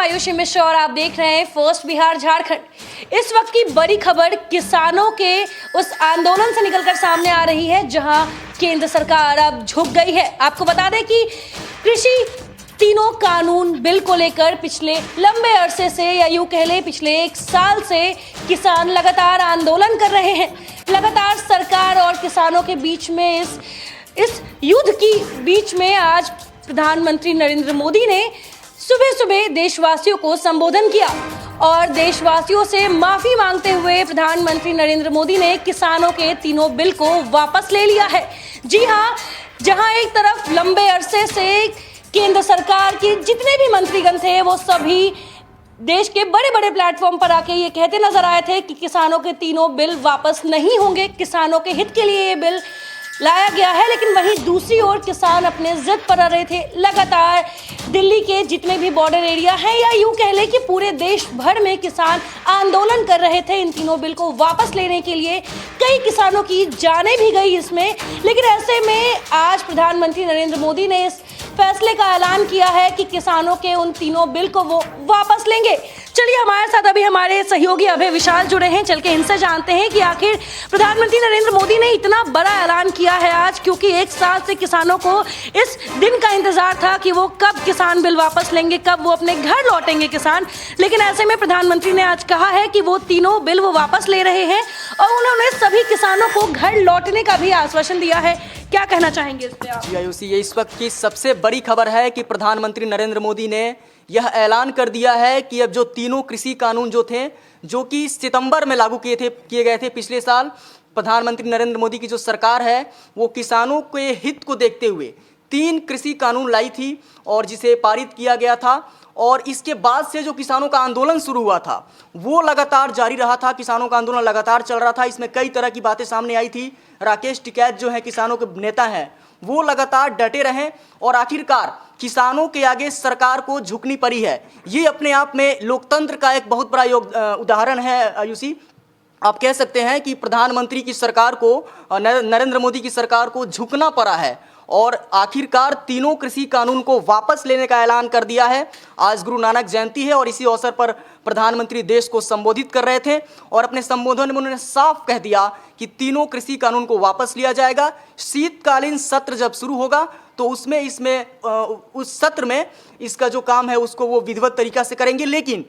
आयुषी मिश्रा और आप देख रहे हैं फर्स्ट बिहार झारखंड। इस वक्त की बड़ी खबर किसानों के उस आंदोलन से निकलकर सामने आ रही है जहां केंद्र सरकार अब झुक गई है। आपको बता दें कि कृषि तीनों कानून बिल को लेकर पिछले लंबे अरसे से या यूं कह ले पिछले 1 साल से किसान लगातार आंदोलन कर रहे हैं। लगातार सरकार और किसानों के बीच में इस युद्ध की बीच में आज प्रधानमंत्री नरेंद्र मोदी ने सुबह सुबह देशवासियों को संबोधन किया और देशवासियों से माफी मांगते हुए प्रधानमंत्री नरेंद्र मोदी ने किसानों के तीनों बिल को वापस ले लिया है। जी हां, जहां एक तरफ लंबे अरसे से केंद्र सरकार के जितने भी मंत्रीगण थे वो सभी देश के बड़े बड़े प्लेटफॉर्म पर आके ये कहते नजर आए थे कि किसानों के तीनों बिल वापस नहीं होंगे, किसानों के हित के लिए ये बिल लाया गया है। लेकिन वहीं दूसरी ओर किसान अपने जिद पर आ रहे थे। लगातार दिल्ली के जितने भी बॉर्डर एरिया हैं या यूं कह ले कि पूरे देश भर में किसान आंदोलन कर रहे थे इन तीनों बिल को वापस लेने के लिए। कई किसानों की जानें भी गई इसमें। लेकिन ऐसे में आज प्रधानमंत्री नरेंद्र मोदी ने इस फैसले का ऐलान किया है कि किसानों के उन तीनों बिल को वो वापस लेंगे। चलिए हमारे साथ अभी हमारे सहयोगी अभय विशाल जुड़े हैं, चल के इनसे जानते हैं कि आखिर प्रधानमंत्री नरेंद्र मोदी ने इतना बड़ा ऐलान किया है आज, क्योंकि 1 साल से किसानों को इस दिन का इंतजार था कि वो कब किसान बिल वापस लेंगे, कब वो अपने घर लौटेंगे किसान। लेकिन ऐसे में प्रधानमंत्री ने आज कहा है कि वो तीनों बिल वो वापस ले रहे हैं और उन्होंने सभी किसानों को घर लौटने का भी आश्वासन दिया है। क्या कहना चाहेंगे इस पे आप? आयुषी, ये इस वक्त की सबसे बड़ी खबर है कि प्रधानमंत्री नरेंद्र मोदी ने यह ऐलान कर दिया है कि अब जो तीनों कृषि कानून जो थे, जो कि सितंबर में लागू किए गए थे पिछले साल, प्रधानमंत्री नरेंद्र मोदी की जो सरकार है वो किसानों के हित को देखते हुए 3 कृषि कानून लाई थी और जिसे पारित किया गया था। और इसके बाद से जो किसानों का आंदोलन शुरू हुआ था वो लगातार जारी रहा था। किसानों का आंदोलन लगातार चल रहा था। इसमें कई तरह की बातें सामने आई थी। राकेश टिकैत जो है किसानों के नेता हैं, वो लगातार डटे रहे और आखिरकार किसानों के आगे सरकार को झुकनी पड़ी है। ये अपने आप में लोकतंत्र का एक बहुत बड़ा उदाहरण है आयुषी। आप कह सकते हैं कि प्रधानमंत्री की सरकार को, नरेंद्र मोदी की सरकार को झुकना पड़ा है और आखिरकार तीनों कृषि कानून को वापस लेने का ऐलान कर दिया है। आज गुरु नानक जयंती है और इसी अवसर पर प्रधानमंत्री देश को संबोधित कर रहे थे और अपने संबोधन में उन्होंने साफ कह दिया कि तीनों कृषि कानून को वापस लिया जाएगा। शीतकालीन सत्र जब शुरू होगा तो उस सत्र में इसका जो काम है उसको वो विधिवत तरीका से करेंगे। लेकिन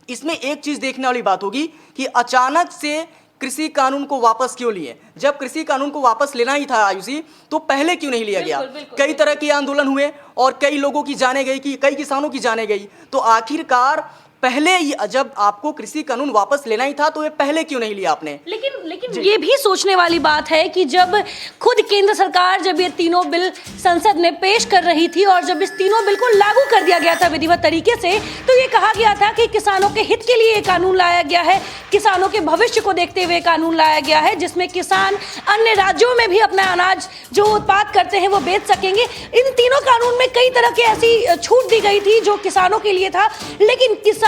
इसमें एक चीज़ देखने वाली बात होगी कि अचानक से कृषि कानून को वापस क्यों लिए। जब कृषि कानून को वापस लेना ही था आयुषी, तो पहले क्यों नहीं लिया गया? कई तरह के आंदोलन हुए और कई लोगों की जाने गई, कि कई किसानों की जाने गई। तो आखिरकार पहले जब आपको कृषि कानून वापस लेना ही था तो ये पहले क्यों नहीं लिया आपने? लेकिन ये भी सोचने वाली बात है कि जब खुद केंद्र सरकार जब ये तीनों बिल संसद में पेश कर रही थी और जब इस तीनों बिल को लागू कर दिया गया था विधिवत तरीके से, तो ये कहा गया था कि किसानों के हित के लिए ये कानून लाया गया है, किसानों के भविष्य को देखते हुए कानून लाया गया है, जिसमें किसान अन्य राज्यों में भी अपना अनाज जो उत्पाद करते हैं वो बेच सकेंगे। इन तीनों कानून में कई तरह की ऐसी छूट दी गई थी जो किसानों के लिए था। लेकिन किसान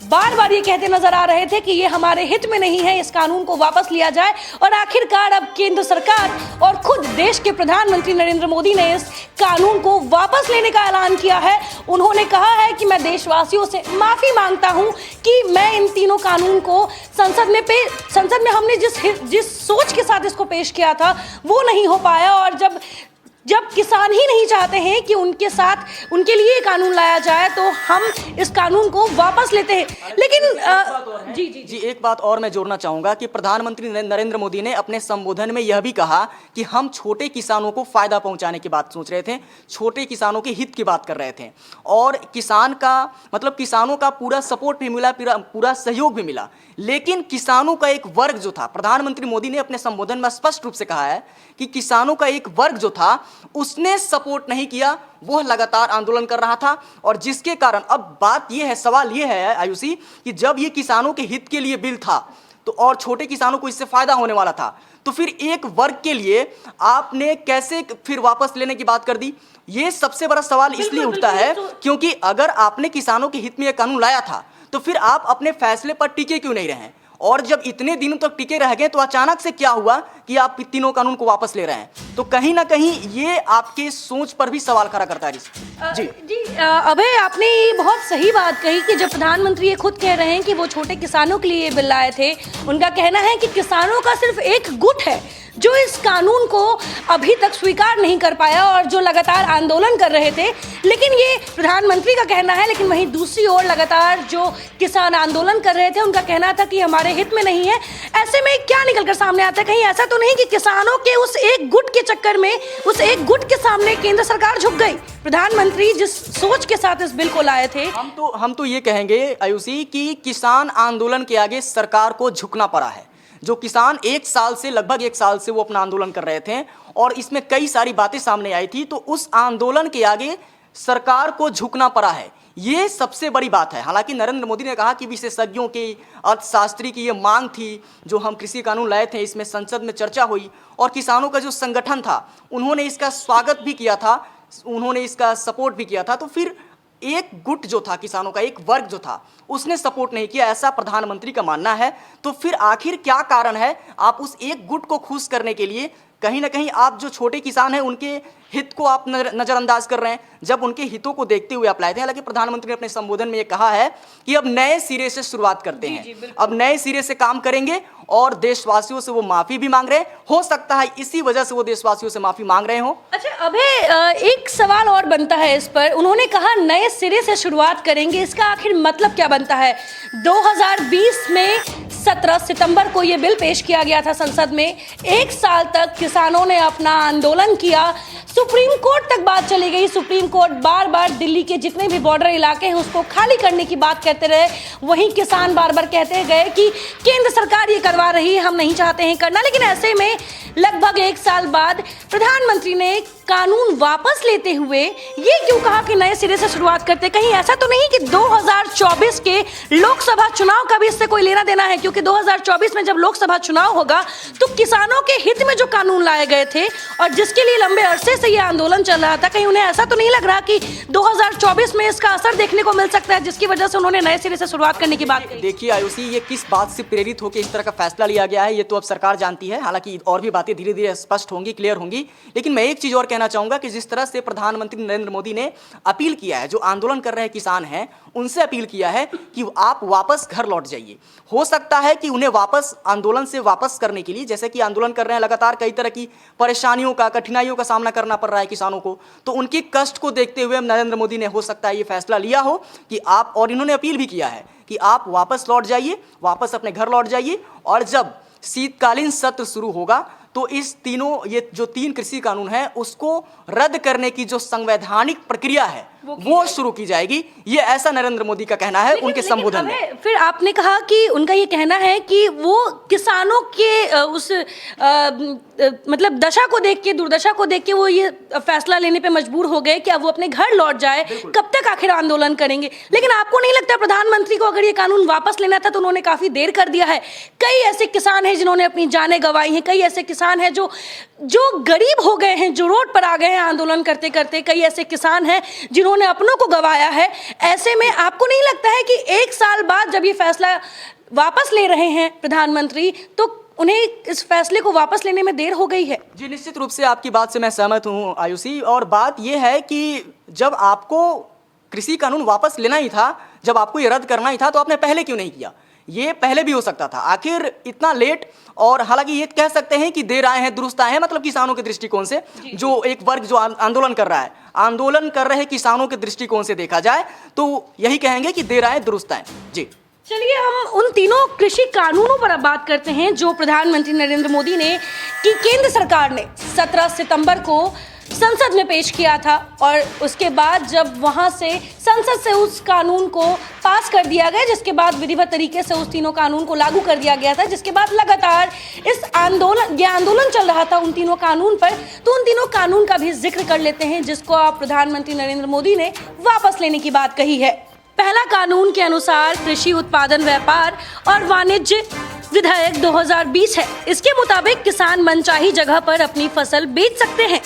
बार बार ये कहते नजर आ रहे थे कि ये हमारे हित में नहीं है, इस कानून को वापस लिया जाए। और आखिरकार अब केंद्र सरकार और खुद देश के प्रधानमंत्री नरेंद्र मोदी ने इस कानून को वापस लेने का ऐलान किया है। उन्होंने कहा है कि मैं देशवासियों से माफी मांगता हूं कि मैं इन तीनों कानून को संसद में हमने जिस सोच के साथ इसको पेश किया था वो नहीं हो पाया। और जब किसान ही नहीं चाहते हैं कि उनके साथ उनके लिए कानून लाया जाए तो हम इस कानून को वापस लेते हैं। लेकिन जी एक बात और मैं जोड़ना चाहूँगा कि प्रधानमंत्री नरेंद्र मोदी ने अपने संबोधन में यह भी कहा कि हम छोटे किसानों को फ़ायदा पहुँचाने की बात सोच रहे थे, छोटे किसानों के हित की बात कर रहे थे और किसानों का पूरा सपोर्ट भी मिला, पूरा सहयोग भी मिला। लेकिन किसानों का एक वर्ग जो था, प्रधानमंत्री मोदी ने अपने संबोधन में स्पष्ट रूप से कहा है कि किसानों का एक वर्ग जो था उसने सपोर्ट नहीं किया, वह लगातार आंदोलन कर रहा था। और जिसके कारण अब सवाल यह है आयुषी कि जब ये किसानों के हित के लिए बिल था तो और छोटे किसानों को इससे फायदा होने वाला था, तो फिर एक वर्ग के लिए आपने कैसे फिर वापस लेने की बात कर दी? ये सबसे बड़ा सवाल इसलिए उठता है क्योंकि अगर आपने किसानों के हित में यह कानून लाया था तो फिर आप अपने फैसले पर टिके क्यों नहीं रहे? और जब इतने दिनों तक टिके रह गए तो अचानक से क्या हुआ कि आप तीनों कानून को वापस ले रहे हैं? तो कहीं ना कहीं ये आपके सोच पर भी सवाल खड़ा करता है। जी अभय, आपने ये बहुत सही बात कही कि जब प्रधानमंत्री ये खुद कह रहे हैं कि वो छोटे किसानों के लिए ये बिल लाए थे, उनका कहना है कि किसानों का सिर्फ एक गुट है जो इस कानून को अभी तक स्वीकार नहीं कर पाया और जो लगातार आंदोलन कर रहे थे। लेकिन ये प्रधानमंत्री का कहना है, लेकिन वहीं दूसरी ओर लगातार जो किसान आंदोलन कर रहे थे उनका कहना था कि हमारे हित में नहीं है। ऐसे में क्या निकलकर सामने आता है? कहीं ऐसा तो नहीं कि किसानों के उस एक गुट के चक्कर में, उस एक गुट के सामने केंद्र सरकार झुक गई? प्रधानमंत्री जिस सोच के साथ इस बिल को लाए थे, हम तो ये कहेंगे आयुषी कि किसान आंदोलन के आगे सरकार को झुकना पड़ा है। जो किसान लगभग एक साल से वो अपना आंदोलन कर रहे थे और इसमें कई सारी बातें सामने आई थी, तो उस आंदोलन के आगे सरकार को झुकना पड़ा है। ये सबसे बड़ी बात है। हालांकि नरेंद्र मोदी ने कहा कि विशेषज्ञों की, अर्थशास्त्री की ये मांग थी, जो हम कृषि कानून लाए थे इसमें संसद में चर्चा हुई और किसानों का जो संगठन था उन्होंने इसका स्वागत भी किया था, उन्होंने इसका सपोर्ट भी किया था। तो फिर एक गुट जो था किसानों का, एक वर्ग जो था, उसने सपोर्ट नहीं किया, ऐसा प्रधानमंत्री का मानना है। तो फिर आखिर क्या कारण है? आप उस एक गुट को खुश करने के लिए कहीं ना कहीं आप जो छोटे किसान हैं उनके हित को आप नज़रअंदाज कर रहे हैं, जब उनके हितों को देखते हुए आप लाए थे। हालांकि प्रधानमंत्री ने अपने संबोधन में ये कहा है कि अब नए सिरे से शुरुआत करते हैं, अब नए सिरे से काम करेंगे और देशवासियों से वो माफी भी मांग रहे हैं। हो सकता है इसी वजह से वो देशवासियों से माफी मांग रहे हो। अच्छा अभय, एक सवाल और बनता है इस पर। उन्होंने कहा नए सिरे से शुरुआत करेंगे, इसका आखिर मतलब क्या बनता है? 2020 में 17 सितंबर को ये बिल पेश किया गया था संसद में। एक साल तक किसानों ने अपना आंदोलन किया, सुप्रीम कोर्ट तक बात चली गई। सुप्रीम कोर्ट बार बार दिल्ली के जितने भी बॉर्डर इलाके हैं उसको खाली करने की बात कहते रहे। वहीं किसान बार बार कहते गए कि केंद्र सरकार ये करवा रही है, हम नहीं चाहते हैं करना। लेकिन ऐसे में लगभग एक साल बाद प्रधानमंत्री ने कानून वापस लेते हुए ये क्यों कहा कि नए सिरे से शुरुआत करते? कहीं ऐसा तो नहीं कि 2024 के लोकसभा चुनाव का भी इससे कोई लेना देना है? क्योंकि 2024 में जब लोकसभा चुनाव होगा तो किसानों के हित में जो कानून लाए गए थे और जिसके लिए लंबे अरसे से ये आंदोलन चल रहा था, कहीं उन्हें ऐसा तो नहीं लग रहा कि 2024 में इसका असर देखने को मिल सकता है, जिसकी वजह से उन्होंने नए सिरे से शुरुआत करने की बात कही? देखिए आयुषी, ये किस बात से प्रेरित होकर इस तरह का फैसला लिया गया है ये तो अब सरकार जानती है। हालांकि और भी बातें धीरे धीरे स्पष्ट होंगी, क्लियर होंगी। लेकिन मैं एक चीज और कहना चाहूंगा कि जिस तरह से प्रधानमंत्री नरेंद्र मोदी ने अपील किया है, जो आंदोलन कर रहे किसान हैं उनसे अपील किया है कि आप वापस घर लौट जाइए। हो सकता है कि उन्हें वापस आंदोलन से वापस करने के लिए, जैसे कि आंदोलन कर रहे हैं लगातार, कई तरह की परेशानियों का, कठिनाइयों का सामना करना पड़ रहा है किसानों को, तो उनके कष्ट को देखते हुए नरेंद्र मोदी ने हो सकता है ये फैसला लिया हो कि आप, और इन्होंने अपील भी किया है कि आप वापस लौट जाइए, वापस अपने घर लौट जाइए। और जब शीतकालीन सत्र शुरू होगा तो इस तीनों, ये जो 3 कृषि कानून हैं उसको रद्द करने की जो संवैधानिक प्रक्रिया है वो शुरू की जाएगी। ये ऐसा नरेंद्र मोदी का कहना है उनके संबोधन में। फिर आपने कहा कि उनका ये कहना है कि वो किसानों के उस मतलब दशा को देख के, दुर्दशा को देख के वो ये फैसला लेने पे मजबूर हो गए कि अब वो अपने घर लौट जाए। कब तक आखिर आंदोलन करेंगे? लेकिन आपको नहीं लगता प्रधानमंत्री को अगर ये कानून वापस लेना था तो उन्होंने काफी देर कर दिया है? कई ऐसे किसान हैं जिन्होंने अपनी जानें गंवाई हैं, कई ऐसे किसान हैं जो गरीब हो गए हैं, जो रोड पर आ गए हैं आंदोलन करते करते, कई ऐसे किसान हैं जिन्होंने अपनों को गंवाया है। ऐसे में आपको नहीं लगता है कि एक साल बाद जब ये फैसला वापस ले रहे हैं प्रधानमंत्री, तो उन्हें इस फैसले को वापस लेने में देर हो गई है? जी निश्चित रूप से आपकी बात से मैं सहमत हूं आयुषी। और बात यह है कि जब आपको कृषि कानून वापस लेना ही था, जब आपको ये रद्द करना ही था, तो आपने पहले क्यों नहीं किया? ये पहले भी हो सकता था, आखिर इतना लेट। और हालांकि ये कह सकते हैं कि देर आए हैं दुरुस्त आए हैं, मतलब किसानों के दृष्टिकोण से, जो एक वर्ग जो आंदोलन कर रहा है, आंदोलन कर रहे किसानों के दृष्टिकोण से देखा जाए तो यही कहेंगे कि देर आए दुरुस्त आए। जी चलिए हम उन तीनों कृषि कानूनों पर अब बात करते हैं जो प्रधानमंत्री नरेंद्र मोदी ने, कि केंद्र सरकार ने 17 सितंबर को संसद में पेश किया था और उसके बाद जब वहां से संसद से उस कानून को पास कर दिया गया, जिसके बाद विधिवत तरीके से उस तीनों कानून को लागू कर दिया गया था, जिसके बाद लगातार ये आंदोलन चल रहा था उन तीनों कानून पर। तो उन तीनों कानून का भी जिक्र कर लेते हैं जिसको आप प्रधानमंत्री नरेंद्र मोदी ने वापस लेने की बात कही है। पहला कानून के अनुसार कृषि उत्पादन व्यापार और वाणिज्य विधेयक 2020 है। इसके मुताबिक किसान मनचाही जगह पर अपनी फसल बेच सकते हैं,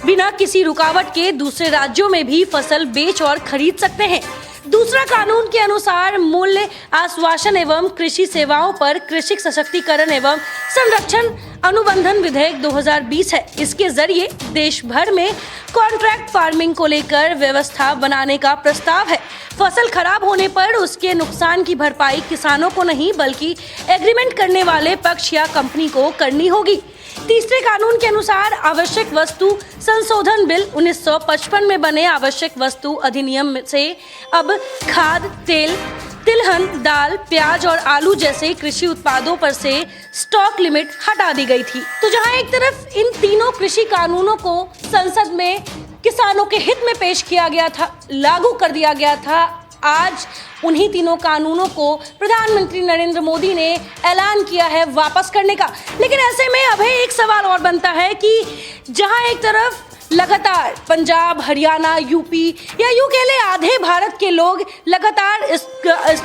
बिना किसी रुकावट के दूसरे राज्यों में भी फसल बेच और खरीद सकते हैं। दूसरा कानून के अनुसार मूल्य आश्वासन एवं कृषि सेवाओं पर कृषि सशक्तिकरण एवं संरक्षण अनुबंधन विधेयक 2020 है। इसके जरिए देश भर में कॉन्ट्रैक्ट फार्मिंग को लेकर व्यवस्था बनाने का प्रस्ताव है। फसल खराब होने पर उसके नुकसान की भरपाई किसानों को नहीं बल्कि एग्रीमेंट करने वाले पक्ष या कंपनी को करनी होगी। तीसरे कानून के अनुसार आवश्यक वस्तु संशोधन बिल 1955 में बने आवश्यक वस्तु अधिनियम से अब खाद, तेल, तिलहन, दाल, प्याज और आलू जैसे कृषि उत्पादों पर से स्टॉक लिमिट हटा दी गई थी। तो जहां एक तरफ इन तीनों कृषि कानूनों को संसद में किसानों के हित में पेश किया गया था, लागू कर दिया गया था, आज उन्हीं तीनों कानूनों को प्रधानमंत्री नरेंद्र मोदी ने ऐलान किया है वापस करने का। लेकिन ऐसे में अब एक सवाल और बनता है कि जहां एक तरफ लगातार पंजाब, हरियाणा, यूपी या यूं कह ले आधे भारत के लोग लगातार इस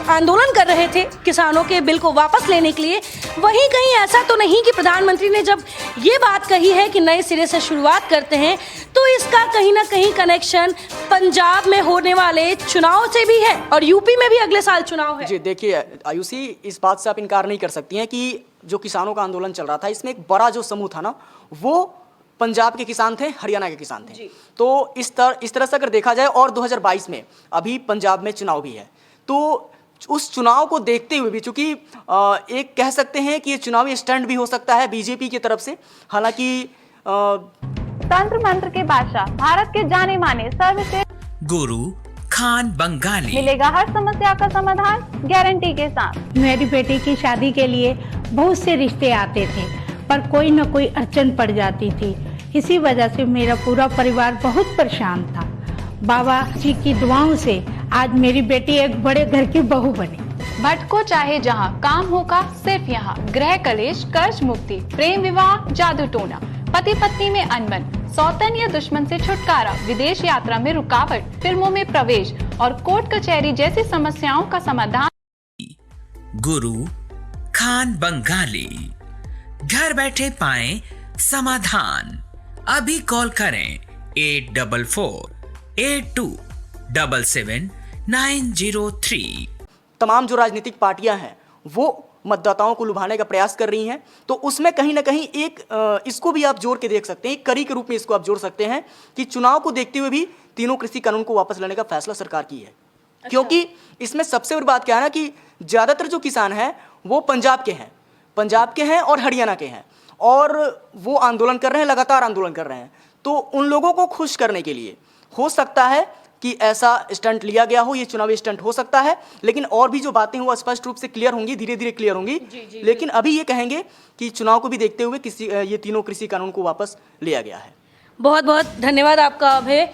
आंदोलन कर रहे थे किसानों के बिल को वापस लेने के लिए, वहीं कहीं ऐसा तो नहीं कि प्रधानमंत्री ने जब ये बात कही है कि नए सिरे से शुरुआत करते हैं तो इसका कहीं ना कहीं कनेक्शन पंजाब में होने वाले चुनाव से भी है और यूपी में भी अगले साल चुनाव है। जी देखिए आयुषी, इस बात से आप इनकार नहीं कर सकती हैं कि जो किसानों का आंदोलन चल रहा था इसमें एक बड़ा जो समूह था ना वो पंजाब के किसान थे, हरियाणा के किसान थे। तो इस तरह से अगर देखा जाए और 2022 में अभी पंजाब में चुनाव भी है, तो उस चुनाव को देखते हुए भी चूंकि एक कह सकते हैं कि ये चुनावी स्टंट भी हो सकता है बीजेपी की तरफ से। हालांकि तंत्र मंत्र के बादशाह, भारत के जाने माने सर्वश्रेष्ठ गुरु खान बंगाली, मिलेगा हर समस्या का समाधान गारंटी के साथ। मेरी बेटी की शादी के लिए बहुत से रिश्ते आते थे पर कोई न कोई अड़चन पड़ जाती थी। इसी वजह से मेरा पूरा परिवार बहुत परेशान था। बाबा जी की दुआओं से आज मेरी बेटी एक बड़े घर की बहू बनी। भटको चाहे जहां, काम होगा सिर्फ यहाँ। गृह कलेश, कर्ज मुक्ति, प्रेम विवाह, जादू टोना, पति पत्नी में अनबन, सौतन या दुश्मन से छुटकारा, विदेश यात्रा में रुकावट, फिल्मों में प्रवेश और कोर्ट कचहरी जैसी समस्याओं का समाधान। गुरु खान बंगाली, घर बैठे पाएं समाधान। अभी कॉल करें 8448277903। तमाम जो राजनीतिक पार्टियां हैं वो मतदाताओं को लुभाने का प्रयास कर रही हैं, तो उसमें कहीं ना कहीं एक इसको भी आप जोड़ के देख सकते हैं, एक कड़ी के रूप में इसको आप जोड़ सकते हैं कि चुनाव को देखते हुए भी तीनों कृषि कानून को वापस लेने का फैसला सरकार की है। अच्छा। क्योंकि इसमें सबसे बड़ी बात क्या है ना कि ज़्यादातर जो किसान हैं वो पंजाब के हैं और हरियाणा के हैं और वो आंदोलन कर रहे हैं, लगातार आंदोलन कर रहे हैं। तो उन लोगों को खुश करने के लिए हो सकता है कि ऐसा स्टंट लिया गया हो, ये चुनावी स्टंट हो सकता है, लेकिन और भी जो बातें वो स्पष्ट रूप से क्लियर होंगी, धीरे धीरे क्लियर होंगी। लेकिन अभी ये कहेंगे कि चुनाव को भी देखते हुए ये तीनों कृषि कानून को वापस लिया गया है। बहुत बहुत धन्यवाद आपका अभय।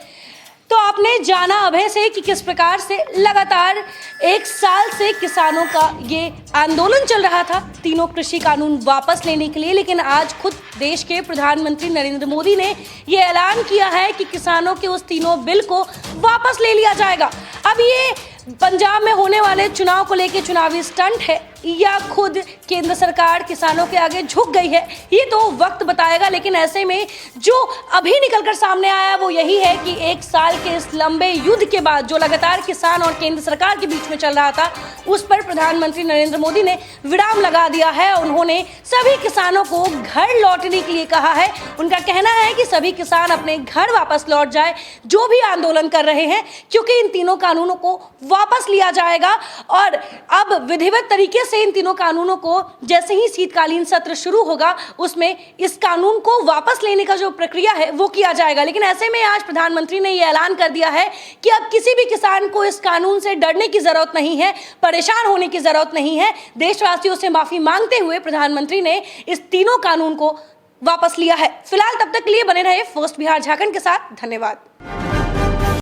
तो आपने जाना अभय से कि किस प्रकार से लगातार एक साल से किसानों का ये आंदोलन चल रहा था तीनों कृषि कानून वापस लेने के लिए, लेकिन आज खुद देश के प्रधानमंत्री नरेंद्र मोदी ने ये ऐलान किया है कि किसानों के उस तीनों बिल को वापस ले लिया जाएगा। अब ये पंजाब में होने वाले चुनाव को लेकर चुनावी स्टंट है या खुद केंद्र सरकार किसानों के आगे झुक गई है, ये तो वक्त बताएगा। लेकिन ऐसे में जो अभी निकलकर सामने आया वो यही है कि एक साल के इस लंबे युद्ध के बाद जो लगातार किसान और केंद्र सरकार के बीच में चल रहा था उस पर प्रधानमंत्री नरेंद्र मोदी ने विराम लगा दिया है। उन्होंने सभी किसानों को घर लौटने के लिए कहा है। उनका कहना है कि सभी किसान अपने घर वापस लौट जाए जो भी आंदोलन कर रहे हैं, क्योंकि इन तीनों कानूनों को वापस लिया जाएगा। और अब विधिवत तरीके से इन तीनों कानूनों को जैसे ही शीतकालीन सत्र शुरू होगा उसमें इस कानून को वापस लेने का जो प्रक्रिया है वो किया जाएगा। लेकिन ऐसे में आज प्रधानमंत्री ने ये ऐलान कर दिया है कि अब किसी भी किसान को इस कानून से डरने की जरूरत नहीं है, परेशान होने की जरूरत नहीं है। देशवासियों से माफी मांगते हुए प्रधानमंत्री ने इस तीनों कानून को वापस लिया है। फिलहाल तब तक के लिए बने रहे फर्स्ट बिहार झारखंड के साथ। धन्यवाद।